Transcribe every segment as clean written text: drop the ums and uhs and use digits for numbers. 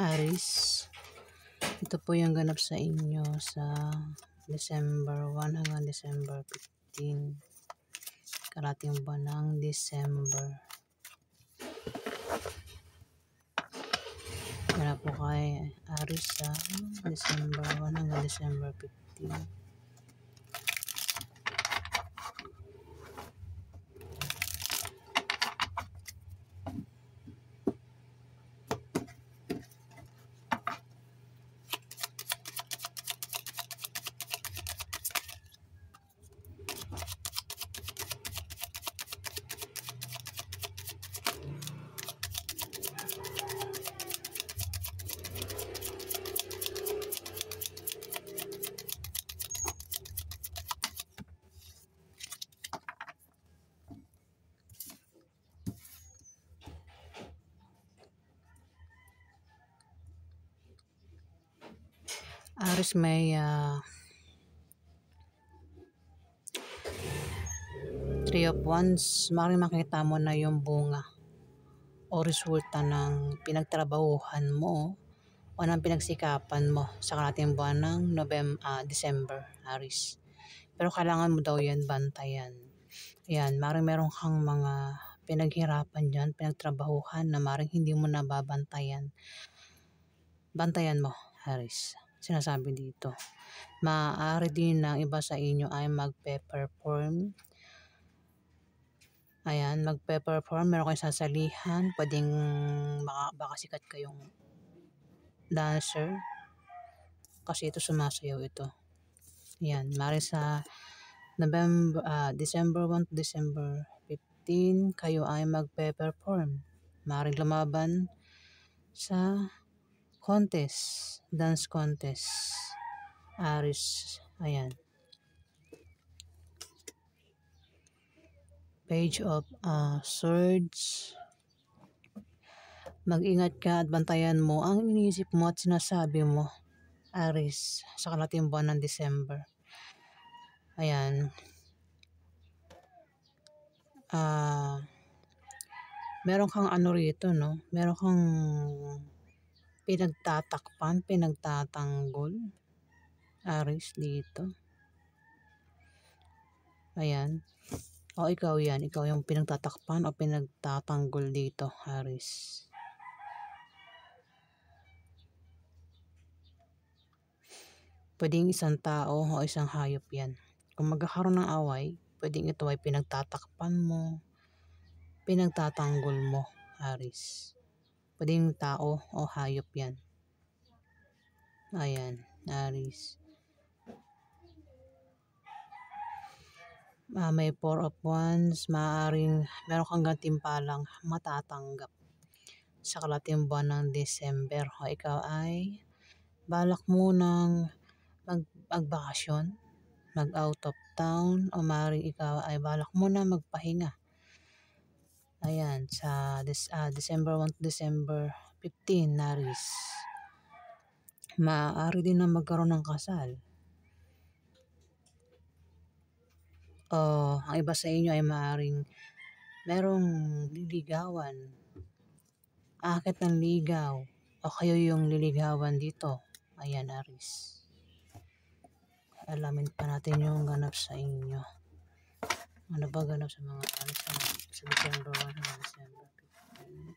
Aries, ito po yung ganap sa inyo sa December 1 hanggang December 15. Karating buwan ng December. Ganap po kay Aries sa December 1 hanggang December 15. Aries may 3 of Wands. Maaaring makita mo na yung bunga o resulta ng pinagtrabahuhan mo o ng pinagsikapan mo sa karating buwan ng December, Aries. Pero kailangan mo daw yan bantayan. Ayan, maaaring meron kang mga pinaghirapan dyan, pinagtrabahuhan na maaaring hindi mo nababantayan. Bantayan mo, Aries. Sinasabi dito. Maaari din ng iba sa inyo ay magpe-perform. Ayan, magpe-perform. Meron kayong sasalihan. Pwedeng baka sikat kayong dancer. Kasi ito sumasayaw ito. Ayan, maaari sa December 1 to December 15, kayo ay magpe-perform. Maaari lumaban sa contest, dance contest. Aries, ayan. Page of Swords. Mag-ingat ka at bantayan mo ang iniisip mo at sinasabi mo, Aries, sa kalating buwan ng December. Ayan. Meron kang ano rito, no? Meron kang pinagtatakpan, pinagtatanggol. Aries dito. Ayan. O ikaw yan. Ikaw yung pinagtatakpan o pinagtatanggol dito, Aries. Pwedeng isang tao o isang hayop yan. Kung magkakaroon ng away, pwedeng ito ay pinagtatakpan mo, pinagtatanggol mo, Aries. Pwedeng tao o hayop yan. Ayan, Aries. May 4 of Wands. Maaaring meron kang gantimpalang matatanggap sa kalating buwan ng December. O ikaw ay balak mo ng magbakasyon, mag-out of town, o maaaring ikaw ay balak mo na magpahinga. Ayan, sa December 1 to December 15, Aries. Maaari din na magkaroon ng kasal. O ang iba sa inyo ay maaaring merong liligawan, akit ng ligaw, o kayo yung liligawan dito. Ayan, Aries. Alamin pa natin yung ganap sa inyo. Ano ba ganap sa mga Aries sa December 1 hanggang December 15?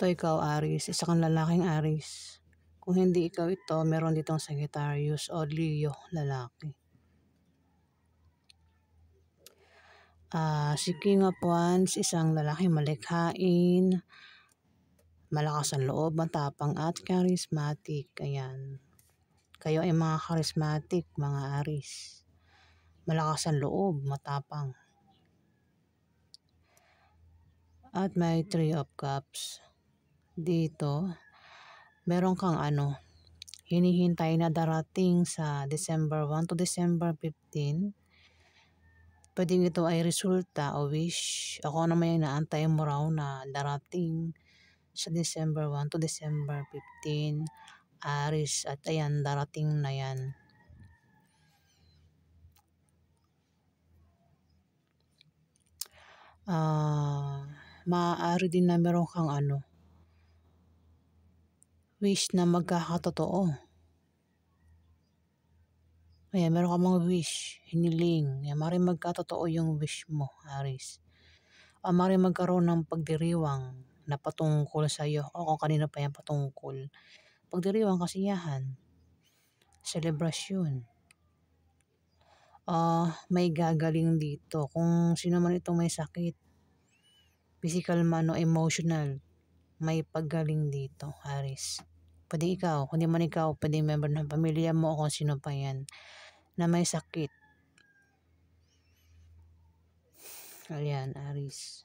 Ito ikaw, Aries. Isa kang lalaking Aries. Kung hindi ikaw ito, meron ditong Sagittarius o Leo, lalaki. Si King of Wands, isang lalaking malikhain, malakas ang loob, matapang at charismatic. Ayan. Kayo ay mga charismatic, mga Aries. Malakas ang loob, matapang. At may Three of Cups. Dito, meron kang hinihintay na darating sa December 1 to December 15. Pwedeng ito ay resulta o wish. Ako naman yung naantay mo raw na darating sa December 1 to December 15. Aries, at ayan, darating na yan. Maaari din na meron kang wish na magkakatotoo. Ayan, meron ka mga wish, hiniling. Ayan, maaaring magkatotoo yung wish mo, Aries. Maaaring magkaroon ng pagdiriwang na patungkol sa iyo o kung kanino pa yan patungkol. Pagdiriwang, kasiyahan, selebrasyon. May gagaling dito. Kung sino man itong may sakit, physical man o emotional, may paggaling dito, Aries. Pwede ikaw, kung di man ikaw, pwede member ng pamilya mo o kung sino pa yan na may sakit. Ayan, Aries.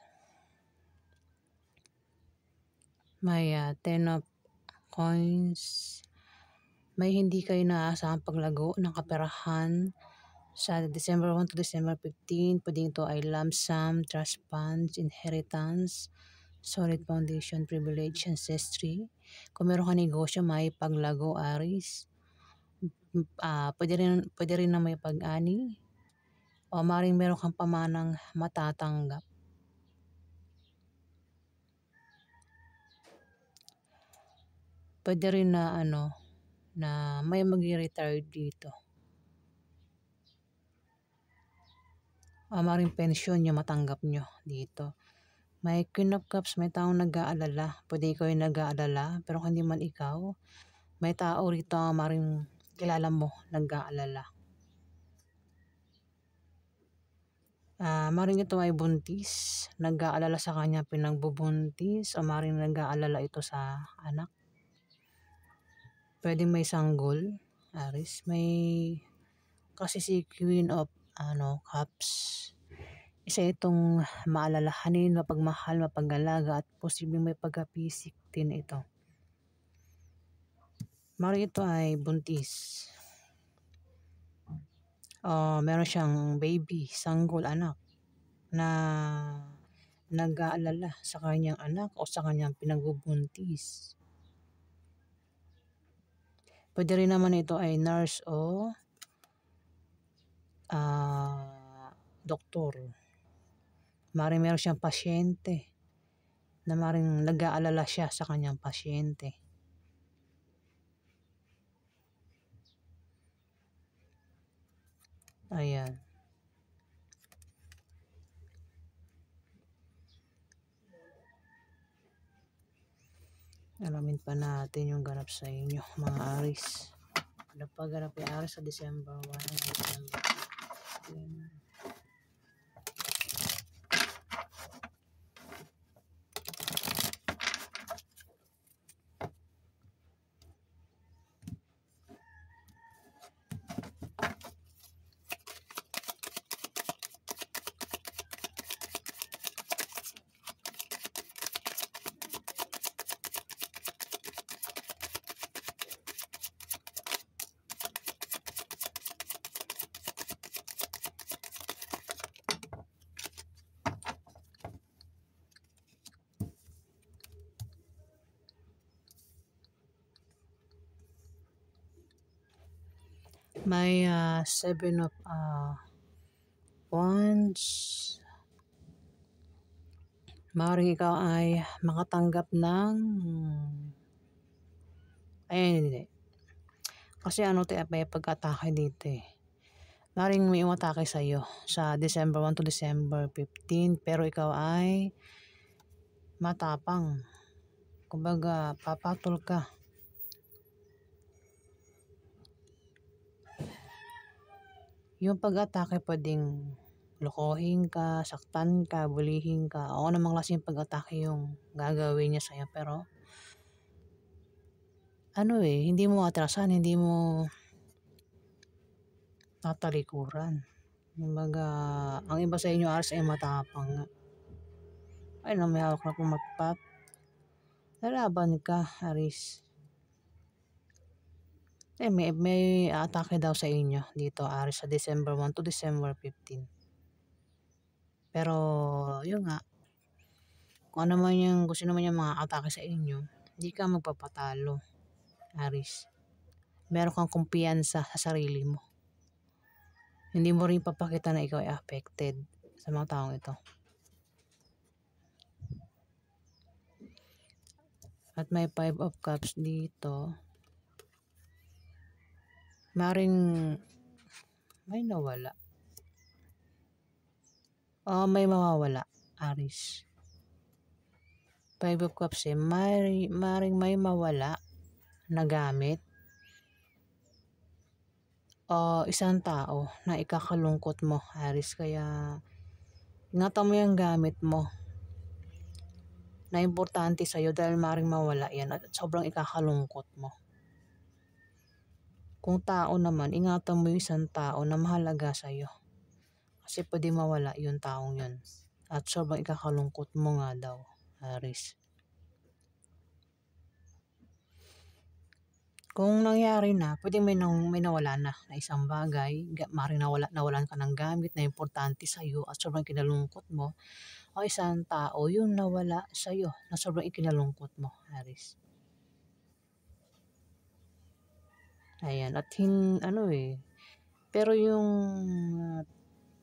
May 10 of coins. May hindi kayo naasahang paglago ng kaperahan sa December 1 to December 15. Pwede ito ay lump sum, trust funds, inheritance, solid foundation, privilege, ancestry. Kung meron ka negosyo, may paglago, Aries. Pwede rin na may pag-ani. O maring meron kang pamanang matatanggap. Pwede rin na na may mag-retire dito. Maring pensyon yung matanggap nyo dito. May Queen of Cups, may taong nag-aalala. Pwede ikaw yung nag-aalala, pero kung hindi man ikaw, may tao rito maring kilala mo nag-aalala. Maring ito ay buntis, nag-aalala sa kanya pinagbubuntis, o maring nag-aalala ito sa anak. Pwede may sanggol, Aries. May kasi si Queen of Cups, isa itong maalalahanin, mapagmahal, mapag-alaga, at posibleng may pagka-pisik din ito. Maring ito ay buntis. Meron siyang baby, sanggol, anak, na nag-aalala sa kanyang anak o sa kanyang pinagbubuntis. Pwede rin naman ito ay nurse o doktor. Maring meron siyang pasyente na maring nag-aalala siya sa kanyang pasyente. Ayan. Alamin pa natin yung ganap sa inyo, mga Aries. Ano pa ganap yung Aries sa December 1 and December 15? May 7 of Wands. Maaaring ikaw ay makatanggap ng hindi. Kasi may pag-atake dito eh. Maaaring may umatake sa iyo sa December 1 to December 15, pero ikaw ay matapang. Kumbaga, papatol ka. Yung pag-atake pwedeng lokohin ka, saktan ka, bulihin ka, o anumang klaseng pag-atake yung gagawin niya sa'yo. Pero, hindi mo atrasan, hindi mo tatalikuran. Kumbaga, ang iba sa inyo Aris ay matapang nga. Ay na may hawak na pumatpat. Lalaban ka, Aris. May atake daw sa inyo dito, Aris, sa December 1 to December 15. Pero, yun nga, kung ano man yung gusto naman yung mga atake sa inyo, hindi ka magpapatalo, Aris. Meron kang kumpiyansa sa sarili mo. Hindi mo rin papakita na ikaw ay affected sa mga taong ito. At may 5 of Cups dito. Maring may nawala. May mawawala, Aris. 5 of Cups maring may mawala na gamit o isang tao na ikakalungkot mo, Aris. Kaya ingatan mo yung gamit mo na importante sa'yo dahil maring mawala yan at sobrang ikakalungkot mo. Kung tao naman, ingatan mo yung isang tao na mahalaga sa'yo. Kasi pwede mawala yung taong yun. At sobrang ikakalungkot mo nga daw, Aris. Kung nangyari na, pwede may nawala na isang bagay. Maring nawalan ka ng gamit na importante sa'yo at sobrang kinalungkot mo. O isang tao yung nawala sa'yo na sobrang ikinalungkot mo, Aris. Ayan, at pero yung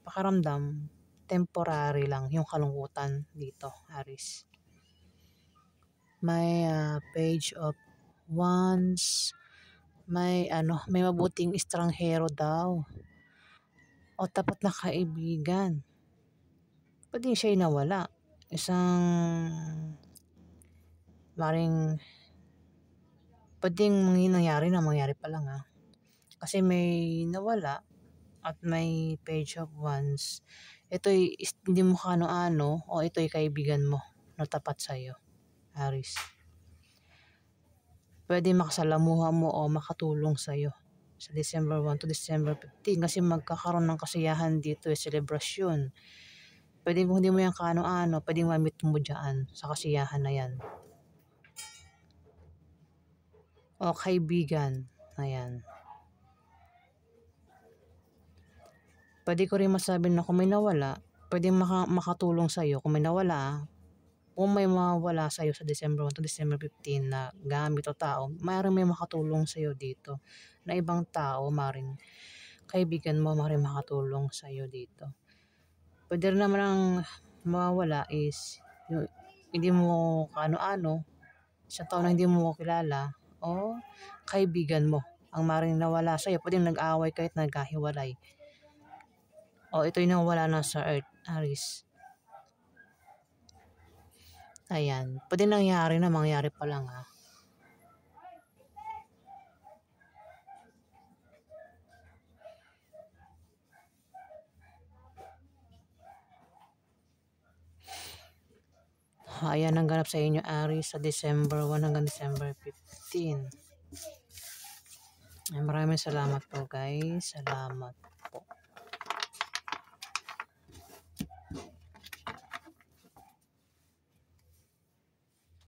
pakaramdam, temporary lang yung kalungkutan dito, Aris. May Page of Wands, may mabuting estranghero daw. O tapat na kaibigan. Pwede siya'y nawala. Pwedeng mangyari pa lang Kasi may nawala at may Page of Wands. Ito'y hindi mo kano-ano o ito'y kaibigan mo na tapat sa'yo, Aris. Pwede makasalamuha mo o makatulong sa'yo sa December 1 to December 15 kasi magkakaroon ng kasiyahan dito selebrasyon. Pwede kung hindi mo yan kano-ano, pwedeng ma-meet mo dyan sa kasiyahan na yan. O kaibigan, ayan. Pwede ko rin masabi na kung may nawala, pwede makatulong sa'yo. Kung may nawala, kung may mawala sa'yo sa December 1 to December 15 na gamit o tao, maaaring may makatulong sa'yo dito. Na ibang tao, maaaring kaibigan mo, maaaring makatulong sa'yo dito. Pwede rin naman ang mawawala is hindi mo kano-ano, sa tao na hindi mo kilala, o kaibigan mo ang maaaring nawala sa'yo. Pwedeng nag-away kahit nagkahiwalay. O ito'y nawala na sa earth, Aris. Ayan. Pwede mangyari pa lang Ayan ang ganap sa inyo, Aris, sa December 1 hanggang December 15. Maraming salamat po, guys. Salamat.